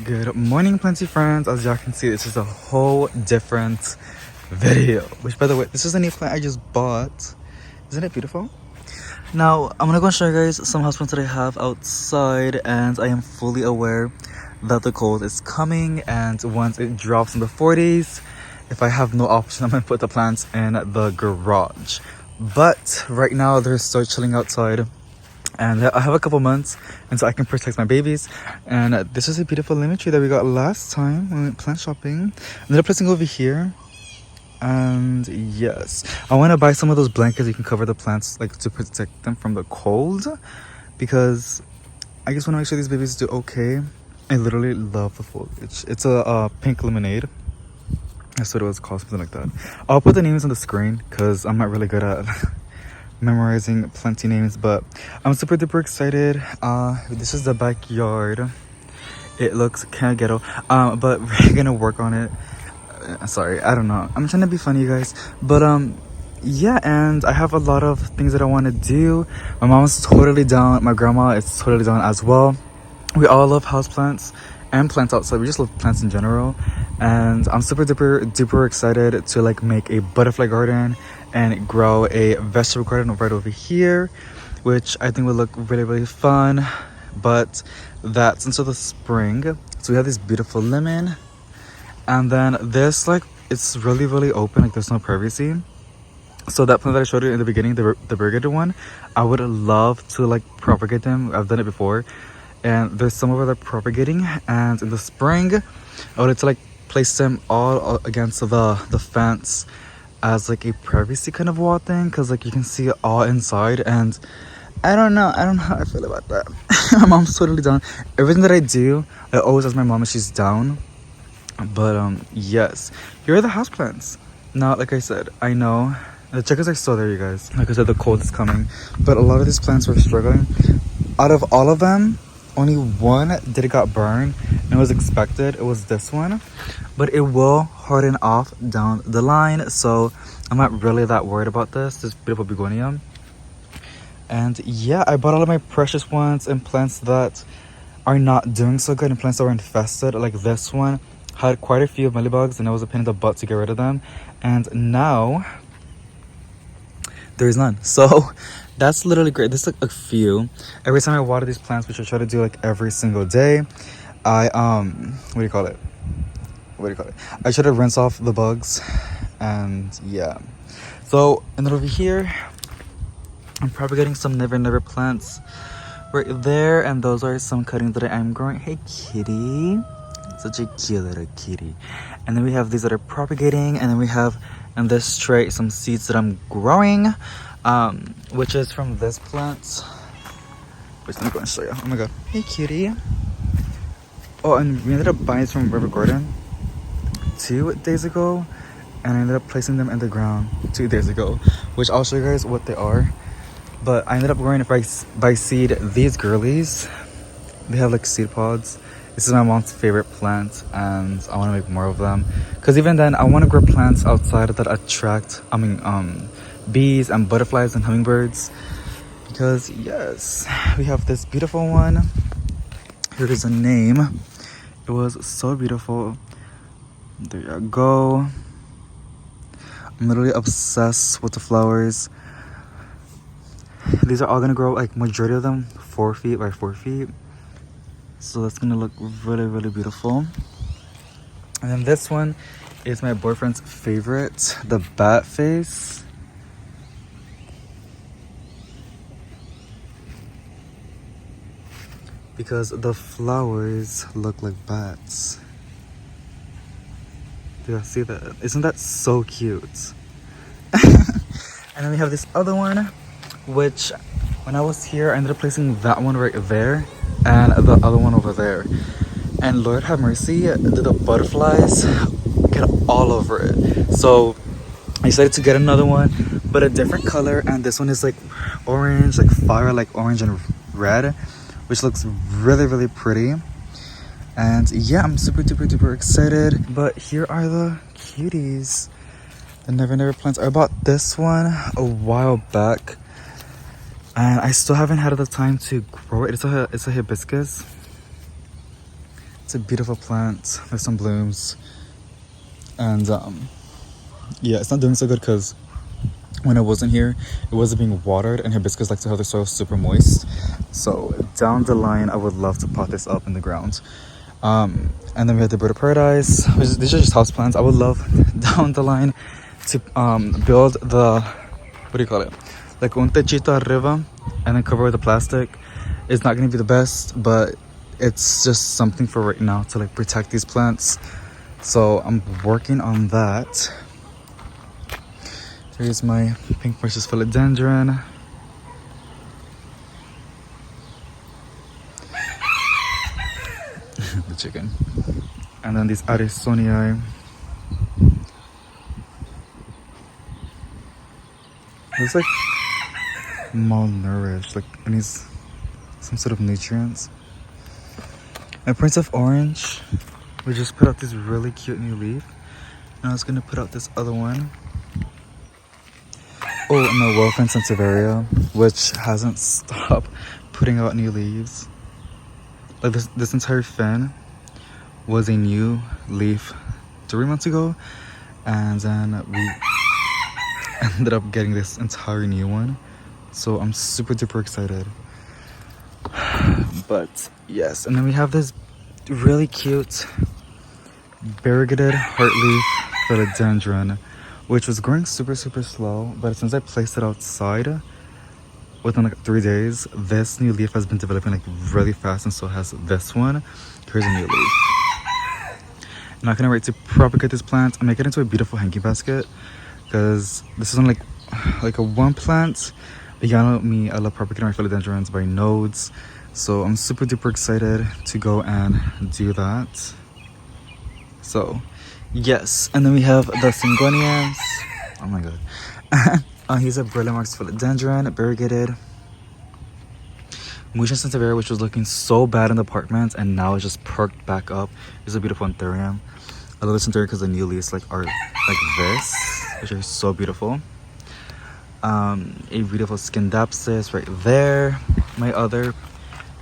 Good morning, plenty friends. As y'all can see, this is a whole different video, which, by the way, this is a new plant I just bought. Isn't it beautiful? Now I'm gonna go and show you guys some houseplants that I have outside, and I am fully aware that the cold is coming, and once it drops in the 40s, if I have no option, I'm gonna put the plants in the garage. But right now they're still chilling outside, and I have a couple months until I can protect my babies. And this is a beautiful lemon tree that we got last time when we went plant shopping. And they're placing over here. And yes, I want to buy some of those blankets you can cover the plants, like, to protect them from the cold, because I just want to make sure these babies do okay. I literally love the foliage. It's a pink lemonade. That's what it was called, something like that. I'll put the names on the screen because I'm not really good at memorizing plenty names, but I'm super duper excited. This is the backyard. It looks kind of ghetto, but we're gonna work on it. Sorry, I don't know, I'm trying to be funny, you guys, but yeah. And I have a lot of things that I want to do. My mom's totally down, my grandma is totally down as well. We all love houseplants and plants outside. We just love plants in general, and I'm super duper excited to like make a butterfly garden and grow a vegetable garden right over here, which I think will look really fun. But that's until the spring. So we have this beautiful lemon, and then this, like, it's really open, like there's no privacy. So that plant that I showed you in the beginning, the variegated one, I would love to like propagate them. I've done it before, and there's some over there propagating. And in the spring I would like to like place them all against the fence as like a privacy kind of wall thing, because like you can see it all inside. And I don't know how I feel about that. My mom's totally down. Everything that I do, I always ask my mom if she's down. But yes, here are the houseplants. Now, like I said, I know the chickens are still there, you guys. Like I said, the cold is coming, but a lot of these plants were struggling. Out of all of them, only one did it got burned, and it was expected. It was this one, but it will harden off down the line, so I'm not really that worried about this beautiful begonia. And yeah, I bought all of my precious ones and plants that are not doing so good, and plants that were infested. Like this one had quite a few mealybugs, and it was a pain in the butt to get rid of them, and now there's none. So that's literally great. This is like a few. Every time I water these plants, which I try to do like every single day, I what do you call it, I try to rinse off the bugs. And yeah, so, and then over here I'm probably getting some never plants right there, and those are some cuttings that I am growing. Hey kitty, such a cute little kitty. And then we have these that are propagating, and then we have in this tray some seeds that I'm growing, which is from this plant. Wait, let me go and show you. Oh my god, hey kitty. Oh, and we ended up buying this from River Garden 2 days ago, and I ended up placing them in the ground 2 days ago, which I'll show you guys what they are. But I ended up growing it by seed. These girlies, they have like seed pods. This is my mom's favorite plant, and I want to make more of them, because even then I want to grow plants outside that attract bees and butterflies and hummingbirds. Because yes, we have this beautiful one. Here is a name. It was so beautiful. There you go. I'm literally obsessed with the flowers. These are all gonna grow, like majority of them 4 feet by 4 feet, so that's gonna look really beautiful. And then this one is my boyfriend's favorite, the bat face. Because the flowers look like bats. Do you see that? Isn't that so cute? And then we have this other one, which when I was here I ended up placing that one right there and the other one over there. And Lord have mercy, the butterflies get all over it. So I decided to get another one, but a different color, and this one is like orange, like fire, like orange and red, which looks really pretty. And yeah, I'm super duper excited. But here are the cuties, the never plants. I bought this one a while back, and I still haven't had the time to grow it. It's a hibiscus. It's a beautiful plant. There's some blooms. And yeah, it's not doing so good because when I wasn't here, it wasn't being watered, and hibiscus like to have the soil super moist. So down the line, I would love to pot this up in the ground. And then we have the bird of paradise. These are just houseplants. I would love down the line to build the, what do you call it? Like un techito arriba, and then cover with the plastic. It's not going to be the best, but it's just something for right now to like protect these plants. So I'm working on that. Here's my pink precious philodendron. The chicken. And then these Arisonii. It's like malnourished, like it needs some sort of nutrients. And Prince of Orange, we just put out this really cute new leaf. And I was gonna put out this other one. Oh, and the Welcome Sansevieria, which hasn't stopped putting out new leaves. Like this entire fin was a new leaf 3 months ago, and then we ended up getting this entire new one. So I'm super duper excited. But yes, and then we have this really cute variegated heartleaf philodendron, which was growing super slow, but since I placed it outside within like 3 days, this new leaf has been developing like really fast, and so has this one. Here's a new leaf. I'm not gonna wait to propagate this plant and make it into a beautiful hanging basket, because this is only like a one plant. But y'all know me, I love propagating my philodendrons by nodes, so I'm super duper excited to go and do that. So yes, and then we have the Syngoniums. Oh my god. He's a Brillimark's philodendron, variegated. Musha Sansevieria, which was looking so bad in the apartment, and now it's just perked back up. It's a beautiful anthurium. I love this anthurium because the new leaves like are like this, which are so beautiful. A beautiful Scindapsus right there. My other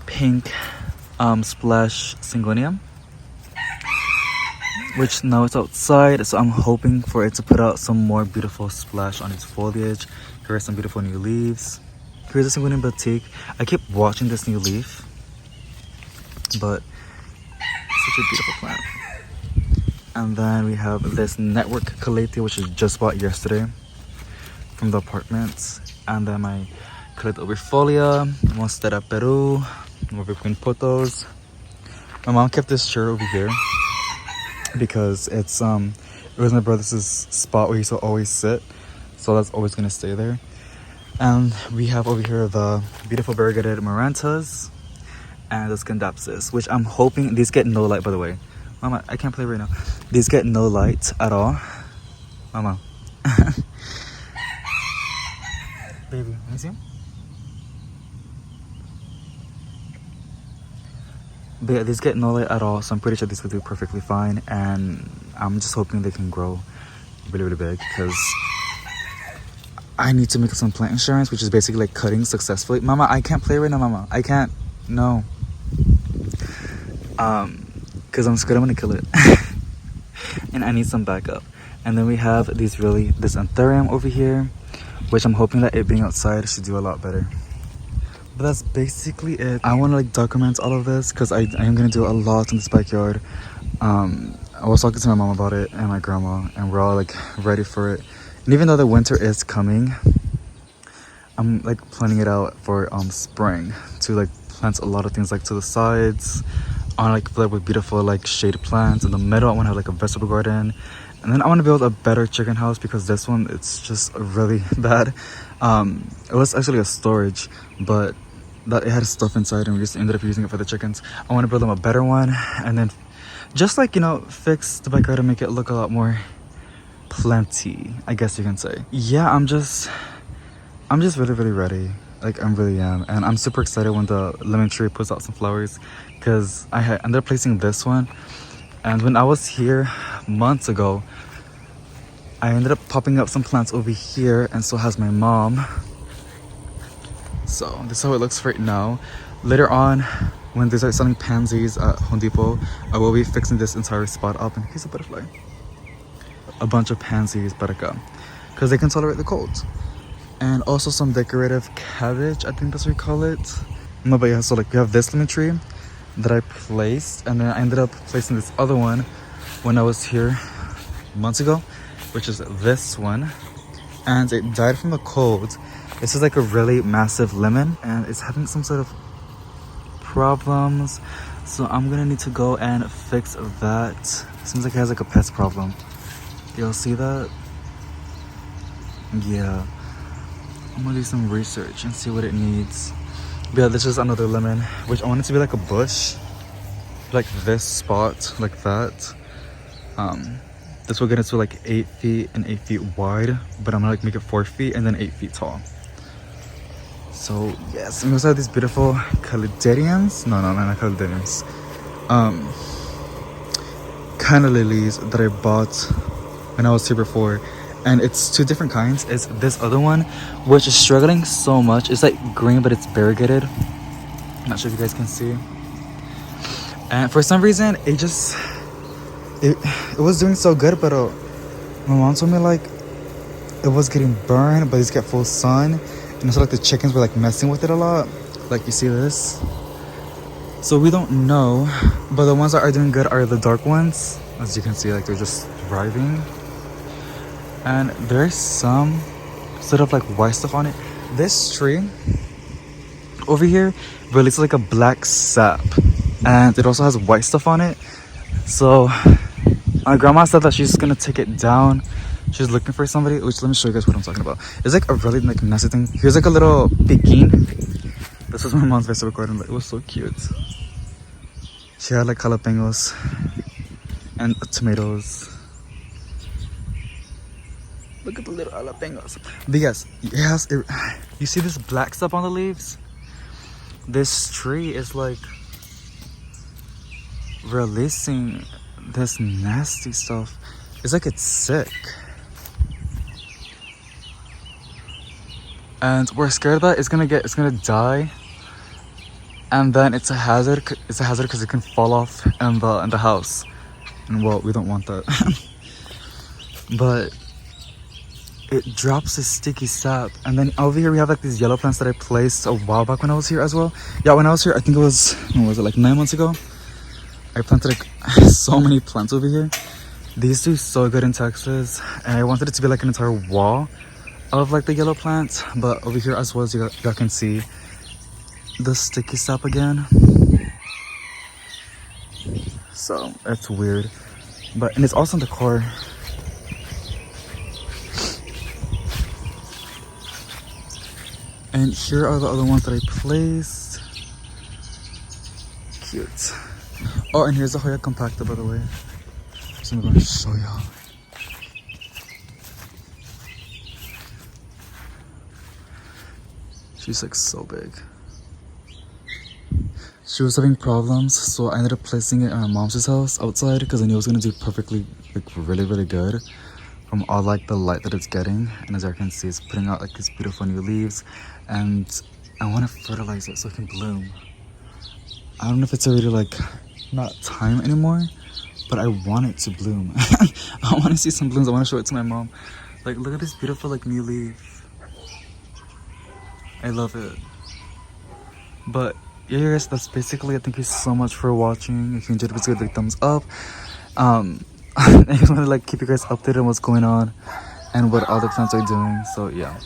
pink splash Syngonium, which now it's outside, so I'm hoping for it to put out some more beautiful splash on its foliage. Here are some beautiful new leaves. Here's a Syngonium batik. I keep watching this new leaf, but it's such a beautiful plant. And then we have this network calathea, which I just bought yesterday from the apartments. And then my Caleta obrifolia, Monstera Peru, over Queen Potos. My mom kept this chair over here because it was my brother's spot where he used to always sit, so that's always gonna stay there. And we have over here the beautiful variegated Marantas and the Scindapsus, which I'm hoping these get no light, by the way. Mama, I can't play right now. These get no light at all. Mama. Baby, let me see. But yeah, these get no light at all, so I'm pretty sure these will do perfectly fine. And I'm just hoping they can grow really big, because I need to make some plant insurance, which is basically like cutting successfully. Mama, I can't play right now, mama. I can't. No. Because I'm scared I'm gonna kill it. And I need some backup. And then we have this anthurium over here, which I'm hoping that it being outside should do a lot better. But that's basically it. I want to like document all of this because I am gonna do a lot in this backyard. I was talking to my mom about it and my grandma, and we're all like ready for it. And even though the winter is coming, I'm like planning it out for spring to like plant a lot of things like to the sides. I want to like fill it with beautiful like shade plants. In the middle I want to have like a vegetable garden. And then I want to build a better chicken house, because this one, it's just really bad. It was actually a storage, but that it had stuff inside, and we just ended up using it for the chickens. I want to build them a better one, and then just like, you know, fix the backyard and make it look a lot more plenty, I guess you can say. Yeah, I'm just really ready. Like, I really am. And I'm super excited when the lemon tree puts out some flowers, because I ended up placing this one. And when I was here months ago, I ended up popping up some plants over here, and so has my mom. So this is how it looks right now. Later on, when they start selling pansies at Home Depot, I will be fixing this entire spot up. And here's a butterfly. A bunch of pansies para acá, because they can tolerate the cold. And also some decorative cabbage, I think that's what we call it. No, but yeah, so like we have this lemon tree that I placed, and then I ended up placing this other one when I was here months ago, which is this one. And it died from the cold. This is like a really massive lemon, and it's having some sort of problems. So I'm gonna need to go and fix that. Seems like it has like a pest problem. Y'all see that? Yeah. I'm gonna do some research and see what it needs. But yeah, this is another lemon, which I want it to be like a bush. Like this spot, like that. This will get into like 8 feet and 8 feet wide, but I'm gonna like make it 4 feet and then 8 feet tall. So yes, and we also have these beautiful calendariums. No, not calendariums. Kind of lilies that I bought when I was here before, and it's two different kinds. It's this other one, which is struggling so much. It's like green, but it's variegated. I'm not sure if you guys can see. And for some reason, it was doing so good, but my mom told me like it was getting burned, but it's got full sun, and also like the chickens were like messing with it a lot. Like you see this. So we don't know, but the ones that are doing good are the dark ones. As you can see, like they're just thriving. And there's some sort of like white stuff on it. This tree over here releases like a black sap, and it also has white stuff on it. So my grandma said that she's gonna take it down. She's looking for somebody, which let me show you guys what I'm talking about. It's like a really like messy thing. Here's like a little piquin. This was my mom's vegetable garden. It was so cute. She had like jalapenos and tomatoes. Look at the little jalapenos. But yes, you see this black stuff on the leaves? This tree is like releasing this nasty stuff. It's like it's sick. And we're scared that it's gonna die. And then it's a hazard because it can fall off in the house. And well, we don't want that. But it drops a sticky sap. And then over here we have like these yellow plants that I placed a while back when I was here as well. Yeah, when I was here, I think it was, when was it, like 9 months ago? I planted like so many plants over here. These do so good in Texas, and I wanted it to be like an entire wall of like the yellow plants. But over here as well, as y'all can see the sticky sap again. So it's weird, and it's also in the core. And here are the other ones that I placed. Cute. Oh, and here's the Hoya compacta, by the way. So I'm gonna show y'all. She's like so big. She was having problems, so I ended up placing it in my mom's house outside because I knew it was gonna do perfectly, like really good from all like the light that it's getting. And as you can see, it's putting out like these beautiful new leaves, and I want to fertilize it so it can bloom. I don't know if it's already like not time anymore, but I want it to bloom. I want to see some blooms. I want to show it to my mom. Like, look at this beautiful like new leaf. I love it. But yeah, guys, that's basically it. Thank you so much for watching. If you enjoyed it, please give it a thumbs up. I just want to like keep you guys updated on what's going on and what other plants are doing. So yeah.